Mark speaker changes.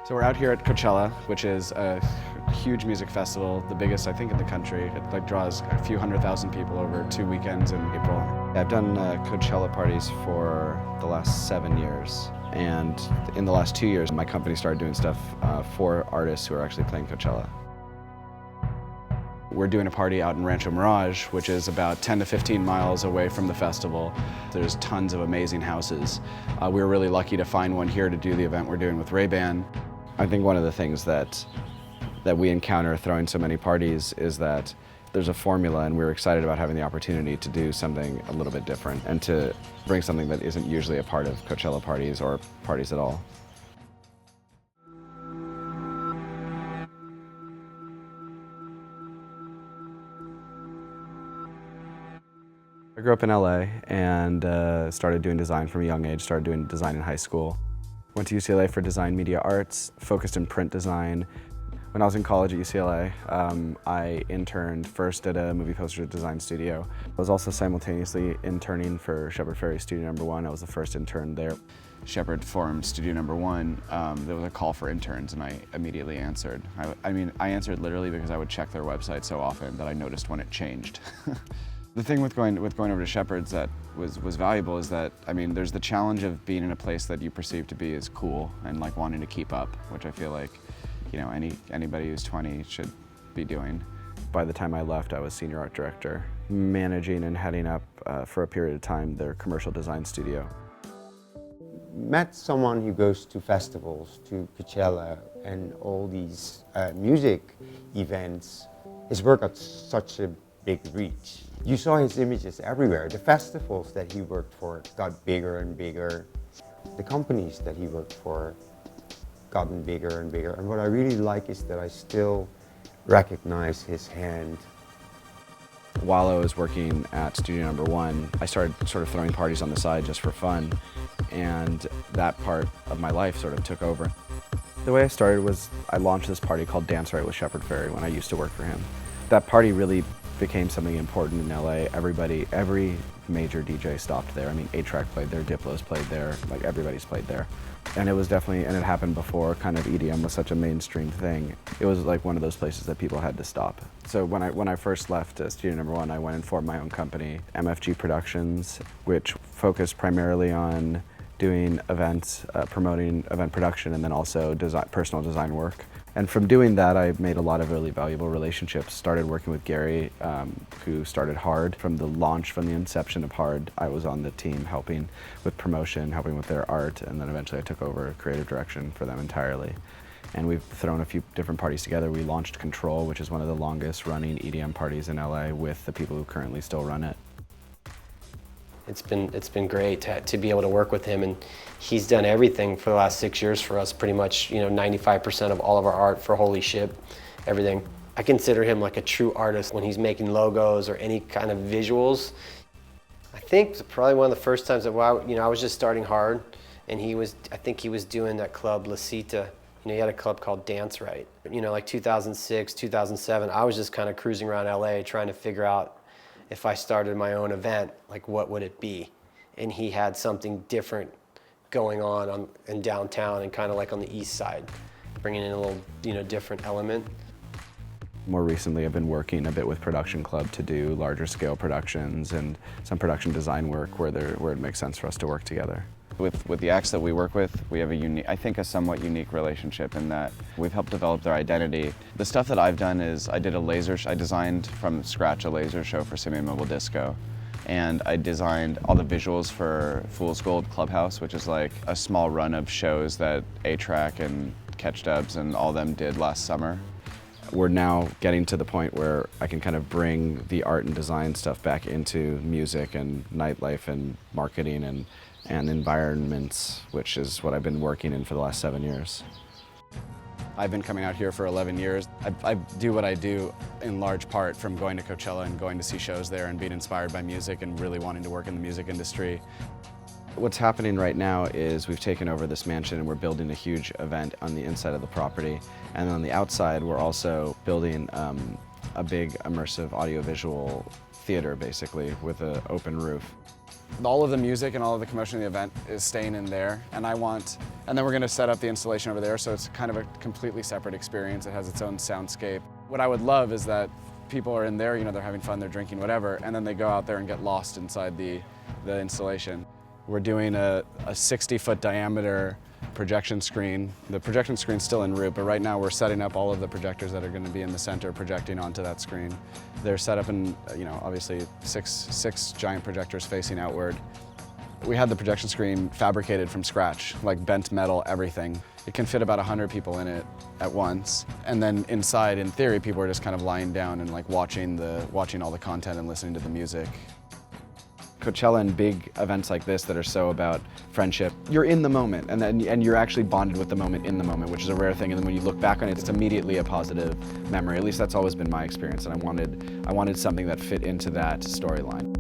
Speaker 1: So we're out here at Coachella, which is a huge music festival, the biggest I think in the country. It draws a few 100,000 people over 2 weekends in April. I've done Coachella parties for the last 7 years, and in the last 2 years my company started doing stuff for artists who are actually playing Coachella. We're doing a party out in Rancho Mirage, which is about 10 to 15 miles away from the festival. There's tons of amazing houses. We were really lucky to find one here to do the event we're doing with Ray-Ban. I think one of the things that we encounter throwing so many parties is that there's a formula, and we're excited about having the opportunity to do something a little bit different and to bring something that isn't usually a part of Coachella parties or parties at all. I grew up in LA and started doing design from a young age, started doing design in high school. Went to UCLA for design media arts, focused in print design. When I was in college at UCLA, I interned first at a movie poster design studio. I was also simultaneously interning for Shepard Fairey's Studio No. 1. I was the first intern there. Shepard formed Studio No. 1. There was a call for interns and I immediately answered. I answered literally because I would check their website so often that I noticed when it changed. The thing with going over to Shepard's that was valuable is that, there's the challenge of being in a place that you perceive to be as cool and like wanting to keep up, which I feel like, anybody who's 20 should be doing. By the time I left, I was senior art director, managing and heading up for a period of time their commercial design studio.
Speaker 2: Met someone who goes to festivals, to Coachella and all these music events. His work got such a big reach. You saw his images everywhere. The festivals that he worked for got bigger and bigger. The companies that he worked for gotten bigger and bigger. And what I really like is that I still recognize his hand.
Speaker 1: While I was working at Studio No. 1, I started sort of throwing parties on the side just for fun, and that part of my life sort of took over. The way I started was I launched this party called Dance Right with Shepard Fairey when I used to work for him. That party really became something important in LA. Every major DJ stopped there. A-trak played there, Diplo's played there, like everybody's played there. And it was definitely, and it happened before kind of EDM was such a mainstream thing. It was like one of those places that people had to stop. So when I first left Studio No. 1, I went and formed my own company, MFG Productions, which focused primarily on doing events, promoting event production, and then also personal design work. And from doing that, I made a lot of really valuable relationships. Started working with Gary, who started Hard. From the launch, from the inception of Hard, I was on the team helping with promotion, helping with their art, and then eventually I took over creative direction for them entirely. And we've thrown a few different parties together. We launched Control, which is one of the longest running EDM parties in LA with the people who currently still run it.
Speaker 3: It's been great to be able to work with him, and he's done everything for the last 6 years for us, pretty much 95% of all of our art for Holy Ship, everything. I consider him like a true artist when he's making logos or any kind of visuals. I think it's probably one of the first times that I was just starting Hard, and I think he was doing that club La Cita. He had a club called Dance Right. Like 2006, 2007, I was just kind of cruising around LA trying to figure out if I started my own event, like what would it be? And he had something different going on in downtown and kind of like on the east side, bringing in a little different element.
Speaker 1: More recently, I've been working a bit with Production Club to do larger scale productions and some production design work where it makes sense for us to work together. With the acts that we work with, we have a somewhat unique relationship in that we've helped develop their identity. The stuff that I've done is I designed from scratch a laser show for Simian Mobile Disco. And I designed all the visuals for Fool's Gold Clubhouse, which is like a small run of shows that a-trak and Catch Dubs and all them did last summer. We're now getting to the point where I can kind of bring the art and design stuff back into music and nightlife and marketing and environments, which is what I've been working in for the last 7 years. I've been coming out here for 11 years. I do what I do in large part from going to Coachella and going to see shows there and being inspired by music and really wanting to work in the music industry. What's happening right now is we've taken over this mansion and we're building a huge event on the inside of the property. And on the outside, we're also building a big immersive audiovisual theater, basically, with an open roof. All of the music and all of the commotion of the event is staying in there, and I want And then we're gonna set up the installation over there, so it's kind of a completely separate experience. It has its own soundscape. What I would love is that people are in there, they're having fun, they're drinking, whatever, and then they go out there and get lost inside the installation. We're doing a 60-foot diameter projection screen. The projection screen's still en route, but right now we're setting up all of the projectors that are going to be in the center projecting onto that screen. They're set up in, obviously six giant projectors facing outward. We had the projection screen fabricated from scratch, like bent metal, everything. It can fit about 100 people in it at once. And then inside, in theory, people are just kind of lying down and like watching all the content and listening to the music. Coachella and big events like this that are so about friendship, you're in the moment and you're actually bonded with the moment in the moment, which is a rare thing. And then when you look back on it, it's immediately a positive memory. At least that's always been my experience. And I wanted something that fit into that storyline.